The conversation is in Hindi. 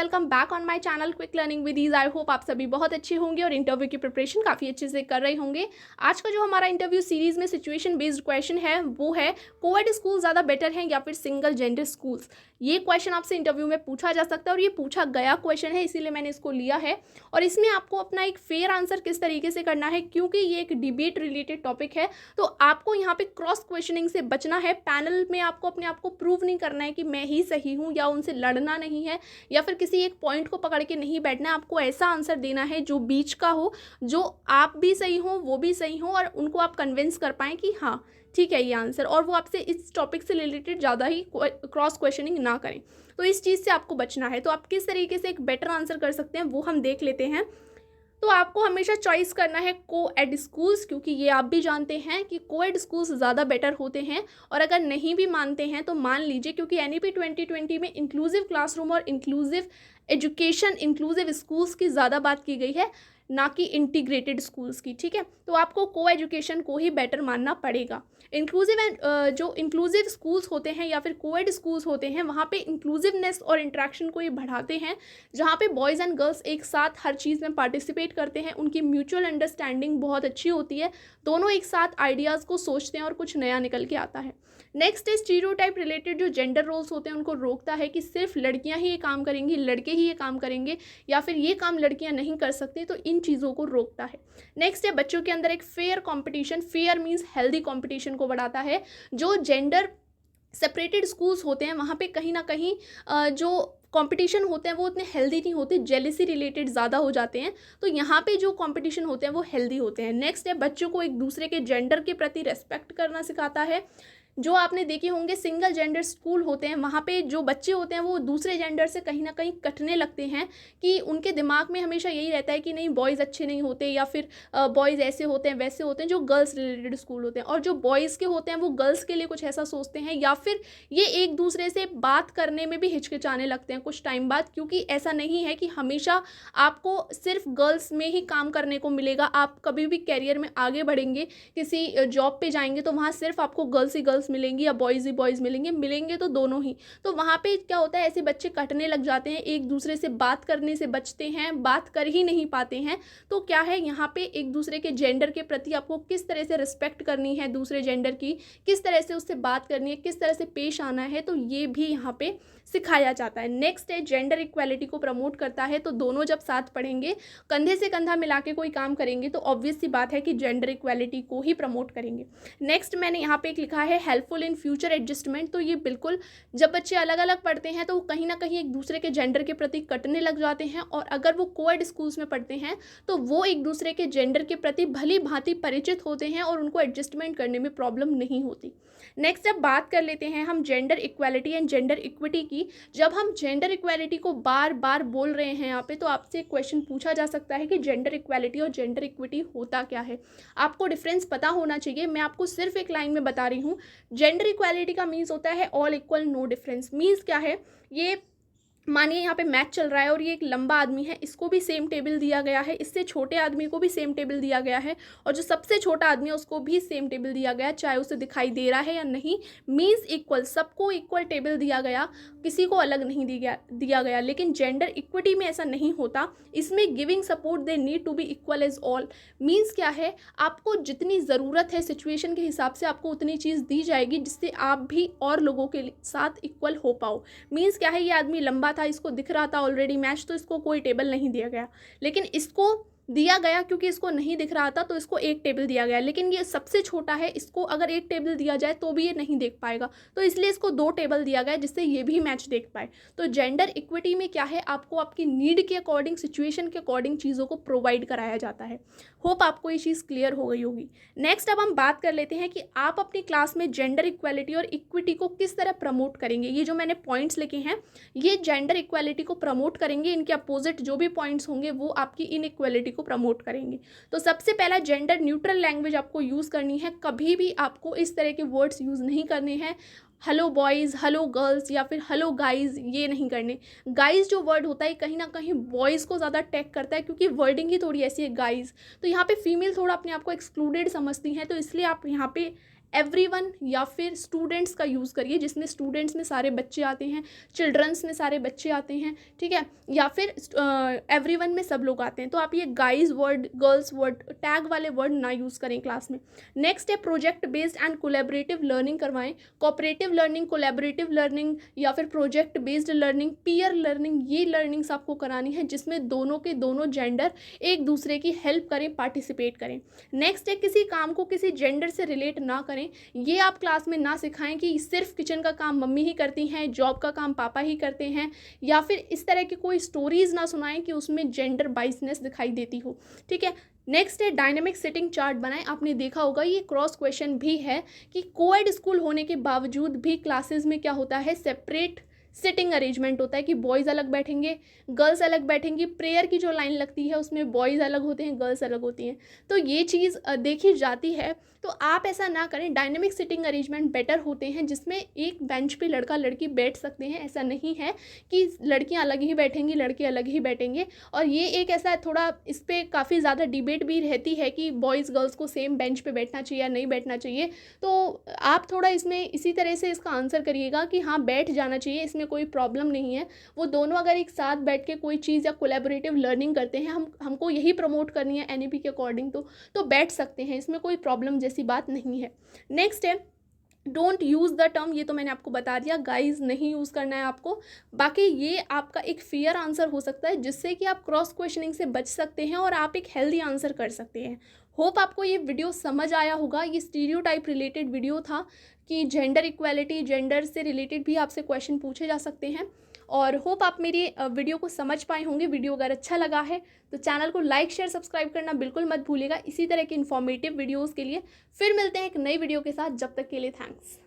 Welcome back on my channel quick learning with ease. I hope आप सभी बहुत अच्छे होंगे और इंटरव्यू की प्रिपरेशन काफ़ी अच्छे से कर रहे होंगे। आज का जो हमारा इंटरव्यू सीरीज में सिचुएशन बेस्ड क्वेश्चन है वो है कोएड स्कूल ज़्यादा बेटर हैं या फिर सिंगल जेंडर स्कूल्स। ये क्वेश्चन आपसे इंटरव्यू में पूछा जा सकता है और ये पूछा गया क्वेश्चन है, इसीलिए मैंने इसको लिया है। और इसमें आपको अपना एक फेयर आंसर किस तरीके से करना है, क्योंकि ये एक डिबेट रिलेटेड टॉपिक है, तो आपको यहाँ पे क्रॉस क्वेश्चनिंग से बचना है। पैनल में आपको अपने आप को प्रूव नहीं करना है कि मैं ही सही हूँ या उनसे लड़ना नहीं है या फिर किसी एक पॉइंट को पकड़ के नहीं बैठना है। आपको ऐसा आंसर देना है जो बीच का हो, जो आप भी सही हो वो भी सही हो और उनको आप कन्विंस कर पाएँ कि हाँ ठीक है ये आंसर, और वो आपसे इस टॉपिक से रिलेटेड ज़्यादा ही क्रॉस क्वेश्चनिंग ना करें। तो इस चीज़ से आपको बचना है। तो आप किस तरीके से एक बेटर आंसर कर सकते हैं वो हम देख लेते हैं। तो आपको हमेशा चॉइस करना है कोएड स्कूल्स, क्योंकि ये आप भी जानते हैं कि कोएड स्कूल्स ज़्यादा बेटर होते हैं। और अगर नहीं भी मानते हैं तो मान लीजिए, क्योंकि एनईपी 2020 में इंक्लूसिव क्लासरूम और इंक्लूसिव एजुकेशन, इंक्लूसिव स्कूल्स की ज़्यादा बात की गई है, ना कि इंटीग्रेटेड स्कूल्स की। ठीक है, तो आपको को एजुकेशन को ही बेटर मानना पड़ेगा। इंक्लूसिव एंड जो इंक्लूसिव स्कूल्स होते हैं या फिर कोएड स्कूल्स होते हैं, वहाँ पे इंक्लूसिवनेस और इंट्रैक्शन को ये बढ़ाते हैं, जहाँ पे बॉयज़ एंड गर्ल्स एक साथ हर चीज़ में पार्टिसिपेट करते हैं, उनकी म्यूचुअल अंडरस्टैंडिंग बहुत अच्छी होती है, दोनों एक साथ आइडियाज़ को सोचते हैं और कुछ नया निकल के आता है। नेक्स्ट है स्टीरियोटाइप रिलेटेड जो जेंडर रोल्स होते हैं उनको रोकता है कि सिर्फ लड़कियां ही ये काम करेंगी, लड़के ही ये काम करेंगे, या फिर ये काम लड़कियां नहीं कर सकती, तो इन चीज़ों को रोकता है। नेक्स्ट है बच्चों के अंदर एक fair competition, fair means healthy competition को बढ़ाता है। जो जेंडर सेपरेटेड स्कूल्स होते हैं वहाँ पे कहीं ना कहीं जो कंपटीशन होते हैं वो उतने हेल्दी नहीं होते, जेलिसी रिलेटेड ज़्यादा हो जाते हैं। तो यहाँ पे जो कंपटीशन होते हैं वो हेल्दी होते हैं। नेक्स्ट है बच्चों को एक दूसरे के जेंडर के प्रति रेस्पेक्ट करना सिखाता है। जो आपने देखे होंगे सिंगल जेंडर स्कूल होते हैं, वहाँ पे जो बच्चे होते हैं वो दूसरे जेंडर से कहीं ना कहीं कटने लगते हैं, कि उनके दिमाग में हमेशा यही रहता है कि नहीं बॉयज़ अच्छे नहीं होते या फिर बॉयज़ ऐसे होते हैं वैसे होते हैं, जो गर्ल्स रिलेटेड स्कूल होते हैं। और जो बॉयज़ के होते हैं वो गर्ल्स के लिए कुछ ऐसा सोचते हैं, या फिर ये एक दूसरे से बात करने में भी हिचकिचाने लगते हैं कुछ टाइम बाद, क्योंकि ऐसा नहीं है कि हमेशा आपको सिर्फ गर्ल्स में ही काम करने को मिलेगा। आप कभी भी कैरियर में आगे बढ़ेंगे, किसी जॉब पे जाएंगे तो वहाँ सिर्फ आपको गर्ल्स ही गर्ल्स मिलेंगी या बॉयज़ ही बॉयज़ मिलेंगे, मिलेंगे तो दोनों ही। तो वहाँ पे क्या होता है, ऐसे बच्चे कटने लग जाते हैं, एक दूसरे से बात करने से बचते हैं, बात कर ही नहीं पाते हैं। तो क्या है, यहाँ पे एक दूसरे के जेंडर के प्रति आपको किस तरह से रिस्पेक्ट करनी है, दूसरे जेंडर की किस तरह से उससे बात करनी है, किस तरह से पेश आना है, तो ये भी यहाँ पे सिखाया जाता है। नेक्स्ट है जेंडर इक्वालिटी को प्रमोट करता है। तो दोनों जब साथ पढ़ेंगे, कंधे से कंधा मिला के कोई काम करेंगे, तो ऑब्वियस सी बात है कि जेंडर इक्वालिटी को ही प्रमोट करेंगे। नेक्स्ट मैंने यहाँ पे एक लिखा है हेल्पफुल इन फ्यूचर एडजस्टमेंट। तो ये बिल्कुल, जब बच्चे अलग अलग पढ़ते हैं तो वो कहीं ना कहीं एक दूसरे के जेंडर के प्रति कटने लग जाते हैं, और अगर वो कोएड स्कूल्स में पढ़ते हैं तो वो एक दूसरे के जेंडर के प्रति भली भांति परिचित होते हैं और उनको एडजस्टमेंट करने में प्रॉब्लम नहीं होती। नेक्स्ट अब बात कर लेते हैं हम gender equality and gender equity की। जब हम जेंडर इक्वालिटी को बार बार बोल रहे हैं यहाँ पे, तो आपसे एक क्वेश्चन पूछा जा सकता है कि जेंडर इक्वालिटी और जेंडर इक्विटी होता क्या है। आपको डिफरेंस पता होना चाहिए। मैं आपको सिर्फ एक लाइन में बता रही हूँ। जेंडर इक्वालिटी का मीन्स होता है all equal no difference. Means क्या है, ये मानिए यहाँ पे मैच चल रहा है और ये एक लंबा आदमी है, इसको भी सेम टेबल दिया गया है, इससे छोटे आदमी को भी सेम टेबल दिया गया है, और जो सबसे छोटा आदमी है उसको भी सेम टेबल दिया गया है, चाहे उसे दिखाई दे रहा है या नहीं। मीन्स इक्वल, सबको इक्वल टेबल दिया गया, किसी को अलग नहीं दिया गया। लेकिन जेंडर इक्विटी में ऐसा नहीं होता। इसमें giving support they need to be equal as all. Means क्या है, आपको जितनी ज़रूरत है सिचुएशन के हिसाब से आपको उतनी चीज़ दी जाएगी जिससे आप भी और लोगों के साथ इक्वल हो पाओ। मीन्स क्या है, ये आदमी लंबा था, इसको दिख रहा था ऑलरेडी मैच, तो इसको कोई टेबल नहीं दिया गया, लेकिन इसको दिया गया क्योंकि इसको नहीं दिख रहा था तो इसको एक टेबल दिया गया। लेकिन ये सबसे छोटा है, इसको अगर एक टेबल दिया जाए तो भी ये नहीं देख पाएगा, तो इसलिए इसको दो टेबल दिया गया जिससे ये भी मैच देख पाए। तो जेंडर इक्विटी में क्या है, आपको आपकी नीड के अकॉर्डिंग, सिचुएशन के अकॉर्डिंग चीज़ों को प्रोवाइड कराया जाता है। होप आपको ये चीज़ क्लियर हो गई होगी। नेक्स्ट अब हम बात कर लेते हैं कि आप अपनी क्लास में जेंडर इक्वालिटी और इक्विटी को किस तरह प्रमोट करेंगे। ये जो मैंने पॉइंट्स लिखे हैं ये जेंडर इक्वालिटी को प्रमोट करेंगे, इनके अपोजिट जो भी पॉइंट्स होंगे वो आपकी इनइक्वालिटी को प्रमोट करेंगे। तो सबसे पहला, जेंडर न्यूट्रल लैंग्वेज आपको यूज़ करनी है। कभी भी आपको इस तरह के वर्ड्स यूज़ नहीं करने हैं, हेलो बॉयज़, हेलो गर्ल्स या फिर हेलो गाइज़, ये नहीं करने। गाइज़ जो वर्ड होता है कहीं ना कहीं बॉयज़ को ज़्यादा टैग करता है, क्योंकि वर्डिंग ही थोड़ी ऐसी है गाइज़। तो यहाँ पे फीमेल थोड़ा अपने आप को एक्सक्लूडेड समझती हैं, तो इसलिए आप यहाँ पे एवरीवन या फिर स्टूडेंट्स का यूज़ करिए, जिसमें स्टूडेंट्स में सारे बच्चे आते हैं, चिल्ड्रंस में सारे बच्चे आते हैं, ठीक है, या फिर एवरीवन में सब लोग आते हैं। तो आप ये guys word, girls word, tag वाले वर्ड ना यूज़ करें क्लास में। नेक्स्ट है project based and collaborative learning करवाएं। कोऑपरेटिव लर्निंग, कोलैबोरेटिव लर्निंग या फिर project based learning, peer learning, ये लर्निंग्स आपको करानी है जिसमें दोनों के दोनों जेंडर एक दूसरे की हेल्प करें, पार्टिसिपेट करें। नेक्स्ट है किसी काम को किसी जेंडर से रिलेट ना करें। ये आप क्लास में ना सिखाएं कि सिर्फ किचन का काम मम्मी ही करती हैं, जॉब का काम पापा ही करते हैं, या फिर इस तरह की कोई स्टोरीज ना सुनाएं कि उसमें जेंडर बाइसनेस दिखाई देती हो, ठीक है। नेक्स्ट है डायनेमिक सिटिंग चार्ट बनाएं। आपने देखा होगा ये क्रॉस क्वेश्चन भी है कि कोएड स्कूल होने के बावजूद भी क्लासेस में क्या होता है, सेपरेट सिटिंग अरेंजमेंट होता है कि बॉयज़ अलग बैठेंगे, गर्ल्स अलग बैठेंगी। प्रेयर की जो लाइन लगती है उसमें बॉयज़ अलग होते हैं, गर्ल्स अलग होती हैं। तो ये चीज़ देखी जाती है। तो आप ऐसा ना करें। डायनेमिक सिटिंग अरेंजमेंट बेटर होते हैं जिसमें एक बेंच पे लड़का लड़की बैठ सकते हैं। ऐसा नहीं है कि लड़कियां अलग ही बैठेंगी, लड़के अलग ही बैठेंगे। और ये एक ऐसा थोड़ा इस पर काफ़ी ज़्यादा डिबेट भी रहती है कि बॉयज़ गर्ल्स को सेम बेंच पे बैठना चाहिए या नहीं बैठना चाहिए। तो आप थोड़ा इसमें इसी तरह से इसका आंसर करिएगा कि हाँ बैठ जाना चाहिए, इसमें कोई प्रॉब्लम नहीं है। वो दोनों अगर एक साथ बैठ के कोई चीज़ या कोलैबोरेटिव लर्निंग करते हैं, हमको यही प्रमोट करनी है एनईपी के अकॉर्डिंग, तो बैठ सकते हैं, इसमें कोई प्रॉब्लम जैसी बात नहीं है। नेक्स्ट है डोंट यूज़ द टर्म। ये तो मैंने आपको बता दिया, गाइज नहीं यूज़ करना है आपको। बाकी ये आपका एक फेयर आंसर हो सकता है जिससे कि आप क्रॉस क्वेश्चनिंग से बच सकते हैं और आप एक हेल्दी आंसर कर सकते हैं। होप आपको ये वीडियो समझ आया होगा। ये स्टीरियोटाइप रिलेटेड वीडियो था कि जेंडर इक्वालिटी, जेंडर से रिलेटेड भी आपसे क्वेश्चन पूछे जा सकते हैं। और होप आप मेरी वीडियो को समझ पाए होंगे। वीडियो अगर अच्छा लगा है तो चैनल को लाइक शेयर सब्सक्राइब करना बिल्कुल मत भूलिएगा इसी तरह के इन्फॉर्मेटिव वीडियोज़ के लिए। फिर मिलते हैं एक नई वीडियो के साथ, जब तक के लिए थैंक्स।